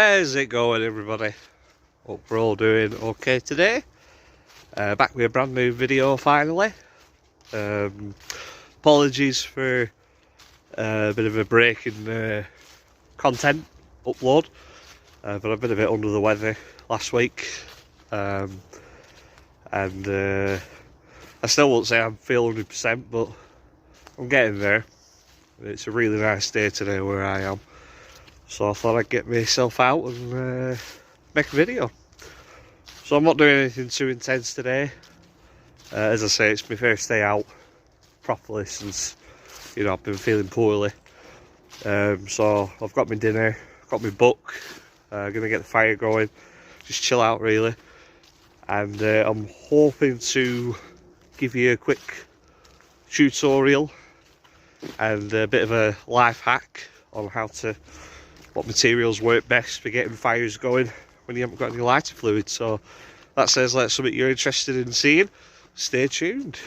How's it going, everybody? Hope we're all doing okay today. Back with a brand new video finally. Apologies for a bit of a break in content upload, but I've been a bit under the weather last week, and I still won't say I'm feeling 100%, but I'm getting there. It's a really nice day today where I am, so I thought I'd get myself out and make a video. So I'm not doing anything too intense today. As I say, it's my first day out properly since, I've been feeling poorly. So I've got my dinner, got my book, gonna get the fire going, just chill out really. And I'm hoping to give you a quick tutorial and a bit of a life hack on what materials work best for getting fires going when you haven't got any lighter fluid. So that sounds like something you're interested in seeing. Stay tuned.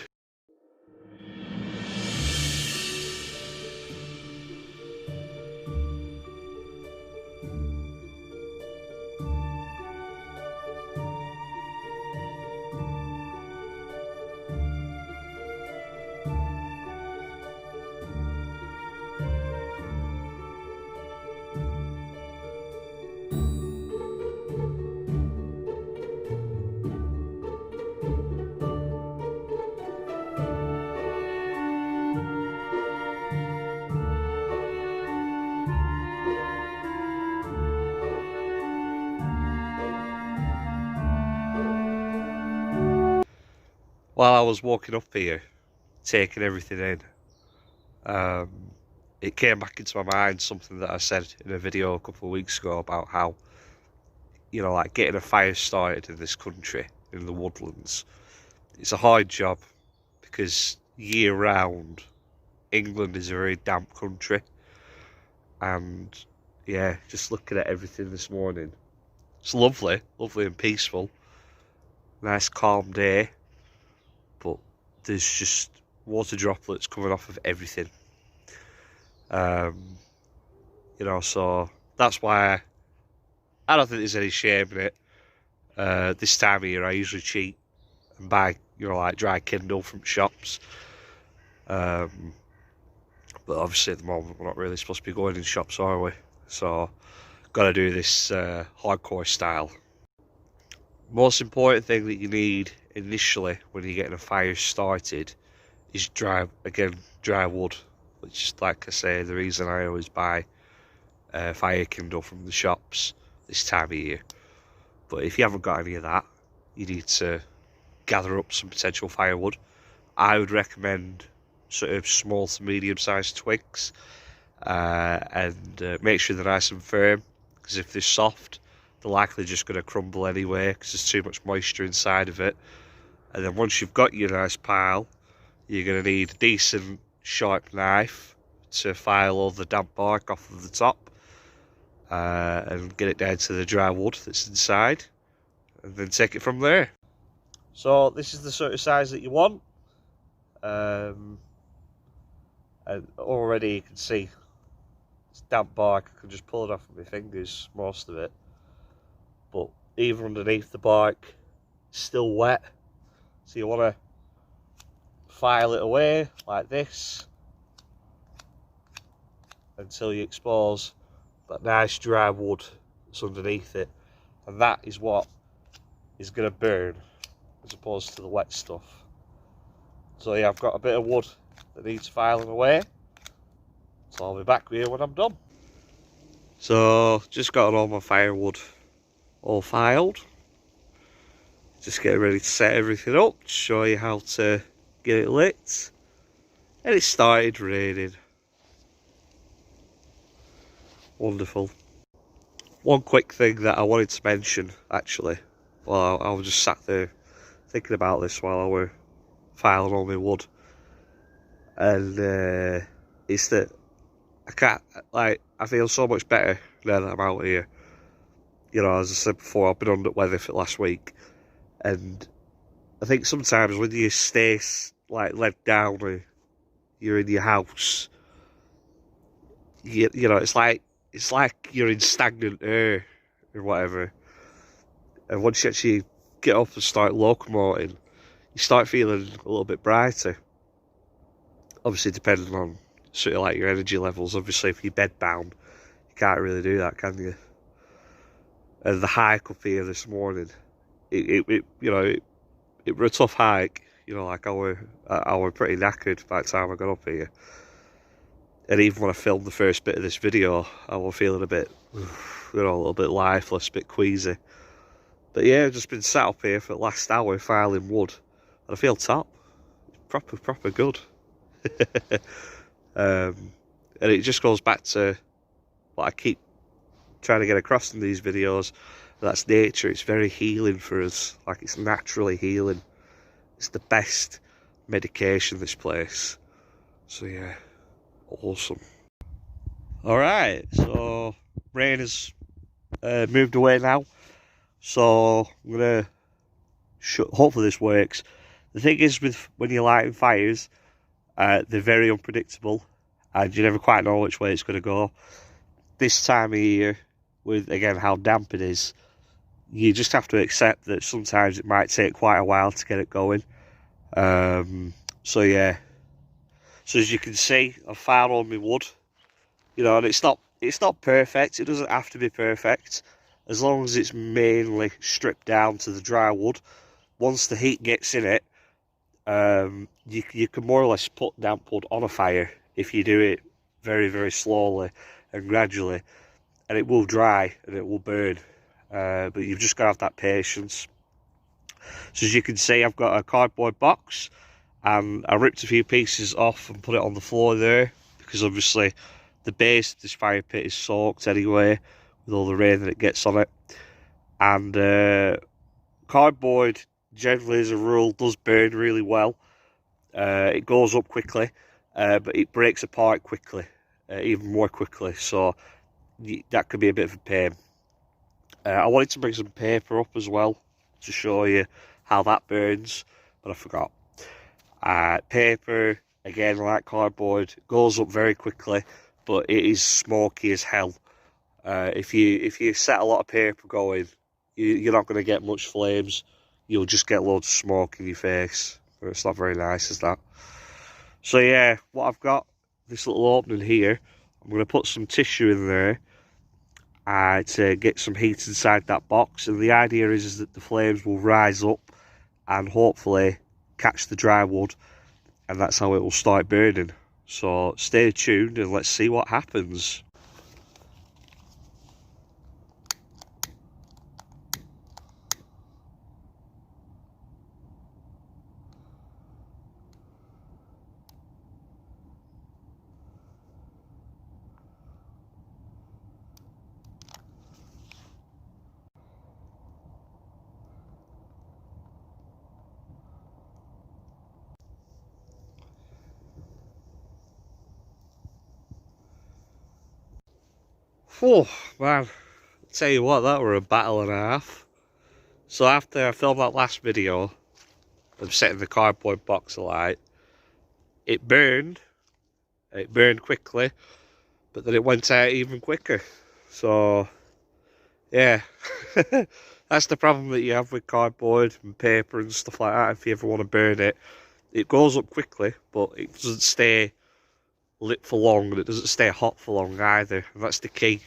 While I was walking up here, taking everything in, it came back into my mind something that I said in a video a couple of weeks ago about how, like getting a fire started in this country, in the woodlands, it's a hard job because year round, England is a very damp country. And yeah, just looking at everything this morning, it's lovely and peaceful, nice calm day. But there's just water droplets coming off of everything. So that's why I don't think there's any shame in it. This time of year I usually cheat and buy, like dry kindle from shops. But obviously at the moment we're not really supposed to be going in shops, are we? So got to do this hardcore style. Most important thing that you need initially when you're getting a fire started is dry wood, which is, like I say, the reason I always buy fire kindle from the shops this time of year. But if you haven't got any of that, you need to gather up some potential firewood. I would recommend sort of small to medium sized twigs, and make sure they're nice and firm, because if they're soft they're likely just going to crumble anyway because there's too much moisture inside of it. And then once you've got your nice pile, you're going to need a decent sharp knife to file all the damp bark off of the top, and get it down to the dry wood that's inside, and then take it from there. So this is the sort of size that you want, and already you can see it's damp bark. I can just pull it off with my fingers, most of it, but even underneath the bark it's still wet. So you want to file it away like this until you expose that nice dry wood that's underneath it, and that is what is going to burn as opposed to the wet stuff. So yeah, I've got a bit of wood that needs filing away, so I'll be back with you when I'm done. So just got all my firewood all filed, just getting ready to set everything up, to show you how to get it lit. And it started raining. Wonderful. One quick thing that I wanted to mention, actually, while I was just sat there thinking about this while I were filing all my wood, and it's that I feel so much better now that I'm out here. As I said before, I've been under weather for last week, and I think sometimes when you stay led down, or you're in your house, it's like you're in stagnant air. and whatever. And once you actually get up and start locomoting, you start feeling a little bit brighter. Obviously, depending on sort of like your energy levels. Obviously, if you're bed bound, you can't really do that, can you? And the hike up here this morning, it you know, it was a tough hike. You know, like I were pretty knackered by the time I got up here. And even when I filmed the first bit of this video, I was feeling a bit, you know, a little bit lifeless, a bit queasy. But yeah, I've just been sat up here for the last hour filing wood, and I feel top. Proper good. And it just goes back to what I keep trying to get across in these videos. That's nature. It's very healing for us. Like, it's naturally healing. It's the best medication, this place. So yeah, awesome. Alright, so rain has moved away now. So I'm gonna hopefully this works. The thing is, with when you're lighting fires, they're very unpredictable, and you never quite know which way it's going to go. This time of year, with again how damp it is, you just have to accept that sometimes it might take quite a while to get it going. So yeah, so as you can see, I've filed all my wood, you know, and it's not perfect. It doesn't have to be perfect, as long as it's mainly stripped down to the dry wood. Once the heat gets in it, you can more or less put damp wood on a fire if you do it very slowly and gradually, and it will dry and it will burn. But you've just got to have that patience. So as you can see, I've got a cardboard box, and I ripped a few pieces off and put it on the floor there, because obviously the base of this fire pit is soaked anyway with all the rain that it gets on it. And cardboard, generally as a rule, does burn really well. It goes up quickly, but it breaks apart quickly, even more quickly, so that could be a bit of a pain. I wanted to bring some paper up as well to show you how that burns, but I forgot. Paper, again, like cardboard, goes up very quickly, but it is smoky as hell. If you set a lot of paper going, you're not going to get much flames. You'll just get loads of smoke in your face. It's not very nice, is that? So yeah, what I've got, this little opening here, I'm going to put some tissue in there to get some heat inside that box. And the idea is that the flames will rise up and hopefully catch the dry wood, and that's how it will start burning. So stay tuned and let's see what happens. Oh man, I'll tell you what, that were a battle and a half. So after I filmed that last video of setting the cardboard box alight, it burned quickly, but then it went out even quicker. So yeah, that's the problem that you have with cardboard and paper and stuff like that. If you ever want to burn it, it goes up quickly, but it doesn't stay lit for long, and it doesn't stay hot for long either. And that's the key.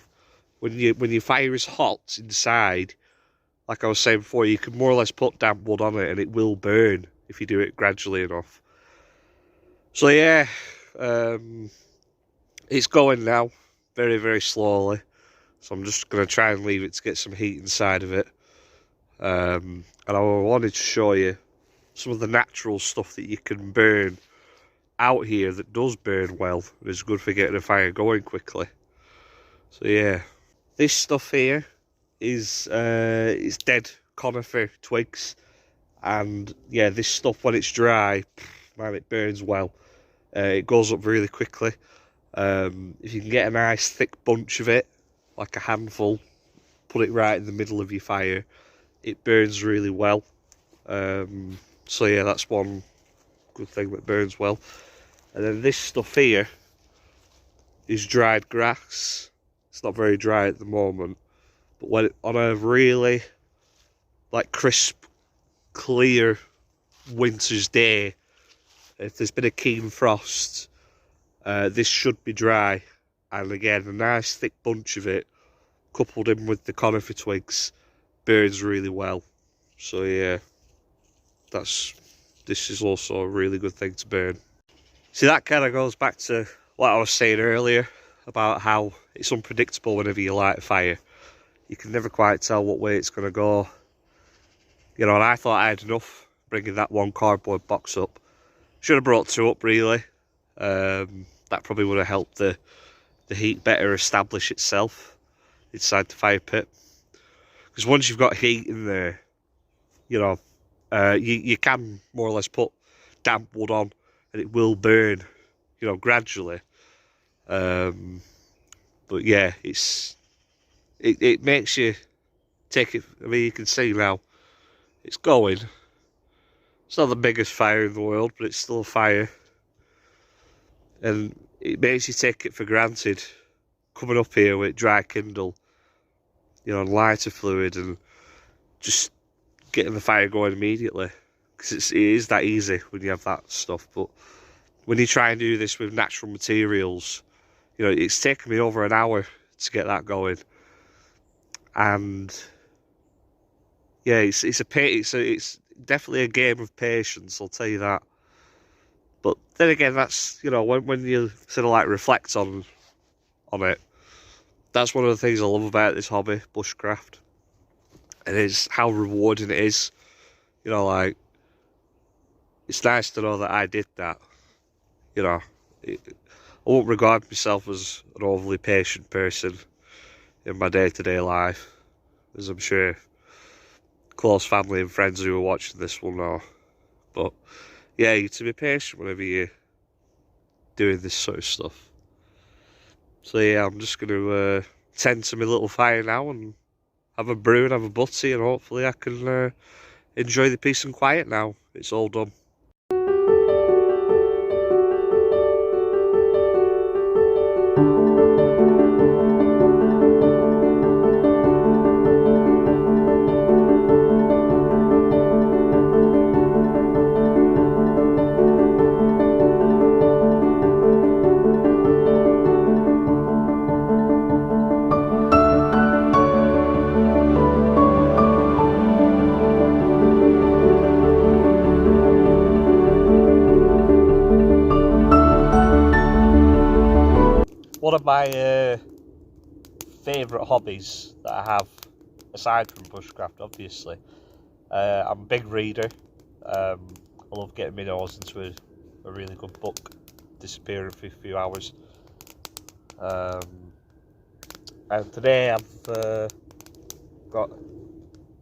When your fire is hot inside, like I was saying before, you can more or less put damp wood on it and it will burn if you do it gradually enough. So yeah, it's going now, very slowly. So I'm just going to try and leave it to get some heat inside of it. And I wanted to show you some of the natural stuff that you can burn out here that does burn well and is good for getting a fire going quickly. So yeah, this stuff here is it's dead conifer twigs, and yeah, this stuff when it's dry, man, it burns well. It goes up really quickly. If you can get a nice thick bunch of it, like a handful, put it right in the middle of your fire, it burns really well. So yeah, that's one good thing that burns well. And then this stuff here is dried grass. It's not very dry at the moment, But when on a really like crisp, clear winter's day, if there's been a keen frost, this should be dry. And again, a nice thick bunch of it, coupled in with the conifer twigs, burns really well. So yeah, this is also a really good thing to burn. See, that kind of goes back to what I was saying earlier about how it's unpredictable whenever you light a fire. You can never quite tell what way it's going to go. You know, and I thought I had enough bringing that one cardboard box up. Should have brought two up, really. That probably would have helped the heat better establish itself inside the fire pit. Because once you've got heat in there, you know, you can more or less put damp wood on and it will burn, you know, gradually. But yeah, it makes you take it. I mean, you can see now it's going. It's not the biggest fire in the world, but it's still a fire. And it makes you take it for granted coming up here with dry kindle, you know, and lighter fluid, and just getting the fire going immediately. Because it is that easy when you have that stuff. But when you try and do this with natural materials, you know, it's taken me over an hour to get that going. And yeah, it's definitely a game of patience, I'll tell you that. But then again, that's, you know, when you sort of like reflect on it, that's one of the things I love about this hobby, bushcraft. And it's how rewarding it is. You know, like, it's nice to know that I did that. You know, I won't regard myself as an overly patient person in my day-to-day life, as I'm sure close family and friends who are watching this will know. But yeah, you to be patient whenever you're doing this sort of stuff. So yeah, I'm just going to tend to my little fire now and have a brew and have a butty, and hopefully I can enjoy the peace and quiet now. It's all done. One of my favourite hobbies that I have, aside from bushcraft, obviously, I'm a big reader. I love getting my nose into a really good book, disappearing for a few hours. And today I've got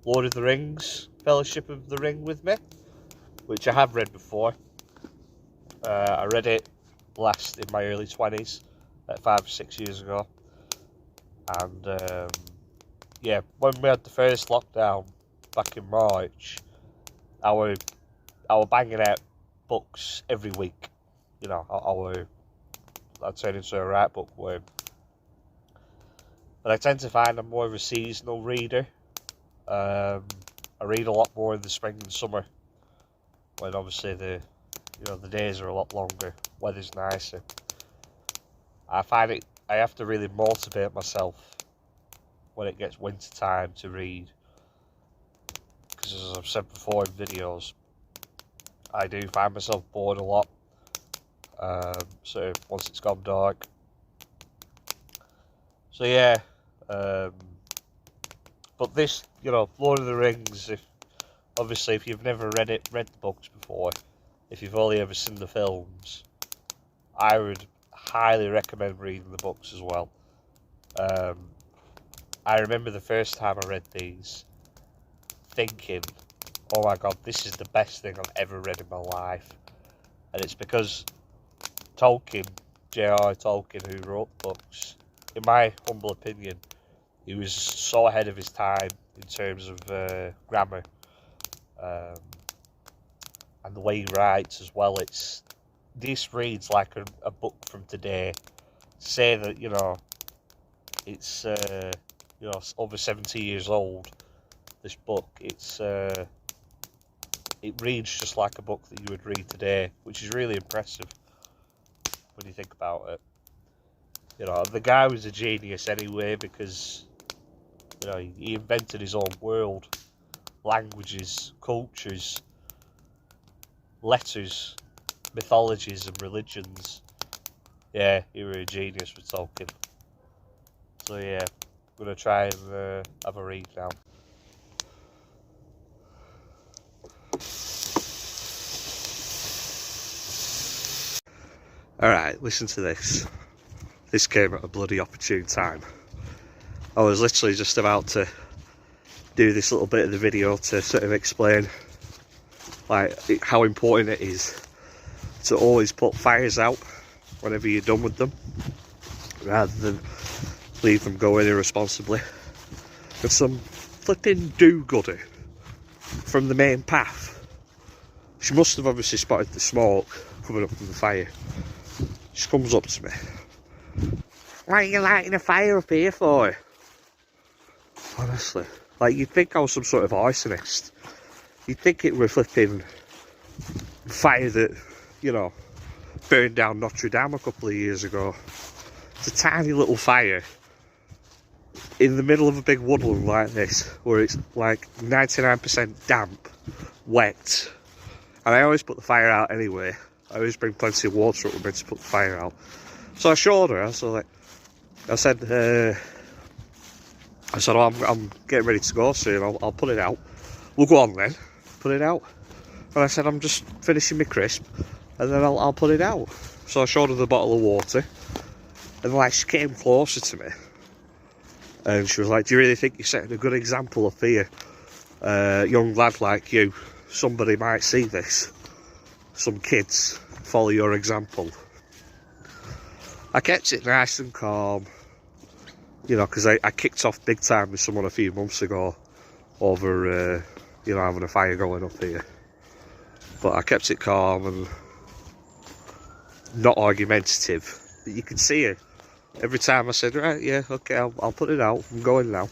Lord of the Rings, Fellowship of the Ring with me, which I have read before. I read it last in my early 20s. 5 or 6 years ago, and yeah, when we had the first lockdown back in March, I were banging out books every week. You know, I'd turn into a right bookworm. But I tend to find I'm more of a seasonal reader. I read a lot more in the spring and summer, when obviously the days are a lot longer, weather's nicer. I find I have to really motivate myself when it gets winter time to read, because as I've said before in videos, I do find myself bored a lot, so once it's gone dark. So yeah, but this, you know, Lord of the Rings, if you've never read the books before, if you've only ever seen the films, I would highly recommend reading the books as well. I remember the first time I read these thinking, oh my god, this is the best thing I've ever read in my life. And it's because Tolkien, J.R.R. Tolkien, who wrote books, in my humble opinion, he was so ahead of his time in terms of grammar, and the way he writes as well. This reads like a book from today. To say that, you know, it's you know, over 70 years old, this book, it reads just like a book that you would read today, which is really impressive when you think about it. You know, the guy was a genius anyway, because, you know, he invented his own world, languages, cultures, letters, mythologies and religions. Yeah, he was a genius for talking. So yeah, I'm going to try and have a read now. Alright, listen to this. This came at a bloody opportune time. I was literally just about to do this little bit of the video to sort of explain like how important it is to always put fires out whenever you're done with them, rather than leave them going irresponsibly. And some flipping do-gooder from the main path, she must have obviously spotted the smoke coming up from the fire. She comes up to me. "Why are you lighting a fire up here for?" Honestly, like, you'd think I was some sort of arsonist. You'd think it were flipping fire that, you know, burned down Notre Dame a couple of years ago. It's a tiny little fire in the middle of a big woodland like this, where it's like 99% damp, wet. And I always put the fire out anyway. I always bring plenty of water up with me to put the fire out. So I showed her. I said, oh, I'm getting ready to go soon. I'll put it out. We'll go on then. Put it out. And I said, I'm just finishing my crisp, and then I'll put it out. So I showed her the bottle of water, and like, she came closer to me, and she was like, "Do you really think you're setting a good example of fear? Young lad like you, somebody might see this. Some kids follow your example." I kept it nice and calm, you know, because I kicked off big time with someone a few months ago over, you know, having a fire going up here. But I kept it calm and not argumentative. But you could see her. Every time I said, "Right, yeah, okay, I'll put it out, I'm going now,"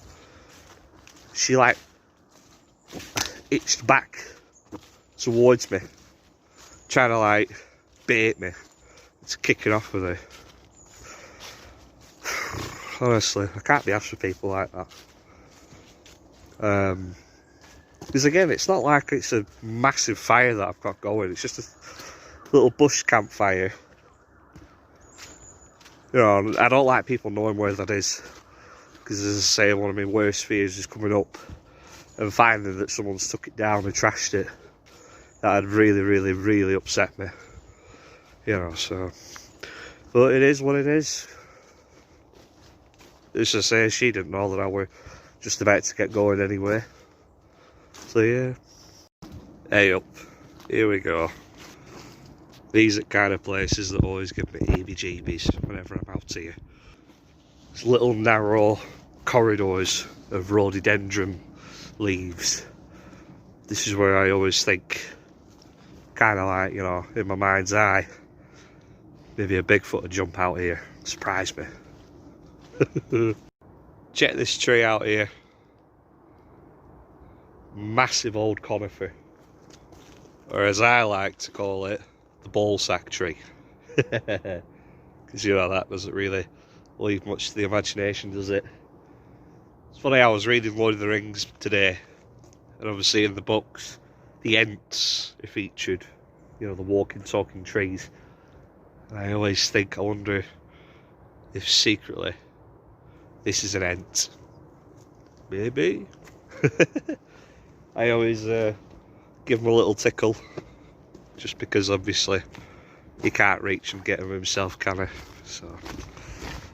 she like itched back towards me, trying to like bait me. It's kicking off with her. Honestly, I can't be asked for people like that. Because again, it's not like it's a massive fire that I've got going. It's just a little bush campfire. You know, I don't like people knowing where that is, because as I say, one of my worst fears is coming up and finding that someone's took it down and trashed it. That'd really, really, really upset me. You know, so. But it is what it is. As I say, she didn't know that I were just about to get going anyway. So yeah. Hey up. Here we go. These are kind of places that always give me heebie-jeebies whenever I'm out here. It's little narrow corridors of rhododendron leaves. This is where I always think, kind of like, you know, in my mind's eye, maybe a Bigfoot would jump out here and surprise me. Check this tree out here. Massive old conifer, or as I like to call it, the ballsack tree. Because you know, that doesn't really leave much to the imagination, does it? It's funny, I was reading Lord of the Rings today, and obviously in the books the Ents are featured, you know, the walking, talking trees. And I always think, I wonder if secretly this is an Ent. Maybe. I always give him a little tickle, just because obviously he can't reach and get him himself, can he? So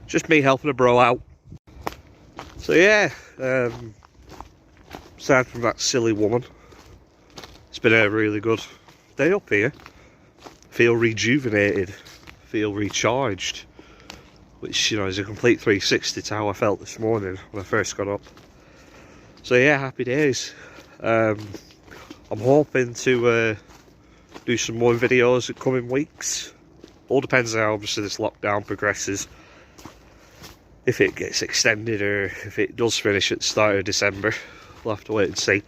just me helping a bro out. So yeah, aside from that silly woman, it's been a really good day up here. Feel rejuvenated, feel recharged, which, you know, is a complete 360 to how I felt this morning when I first got up. So yeah, happy days. I'm hoping to do some more videos in coming weeks. All depends on how obviously this lockdown progresses. if it gets extended or if it does finish at the start of December. We'll have to wait and see.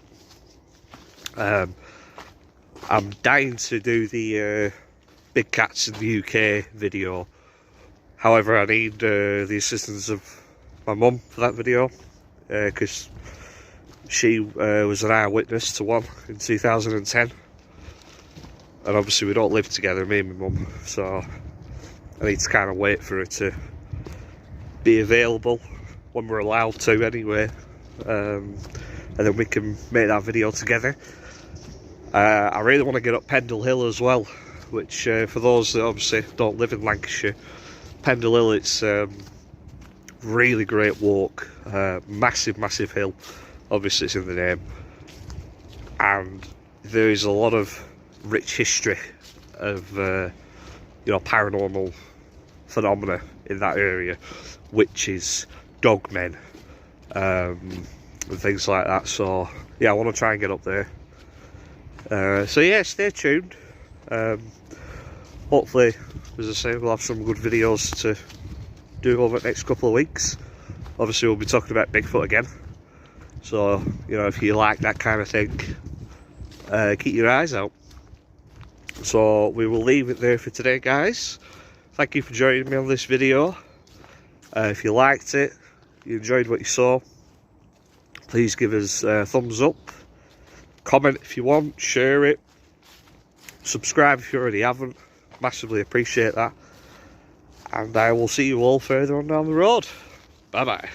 I'm dying to do the big cats in the UK video. However, I need the assistance of my mum for that video, because she was an eyewitness to one in 2010, and obviously we don't live together, me and my mum, so I need to kind of wait for her to be available when we're allowed to anyway, and then we can make that video together. I really want to get up Pendle Hill as well, which for those that obviously don't live in Lancashire, Pendle Hill, it's really great walk, massive hill, obviously it's in the name, and there is a lot of rich history of you know, paranormal phenomena in that area, witches, dogmen, and things like that. So yeah, I want to try and get up there. So yeah, stay tuned. Hopefully, as I say, we'll have some good videos to do over the next couple of weeks. Obviously we'll be talking about Bigfoot again, so you know, if you like that kind of thing, keep your eyes out. So we will leave it there for today, guys. Thank you for joining me on this video. If you liked it, you enjoyed what you saw, please give us a thumbs up, comment if you want, share it, subscribe if you already haven't, massively appreciate that, and I will see you all further on down the road. Bye bye.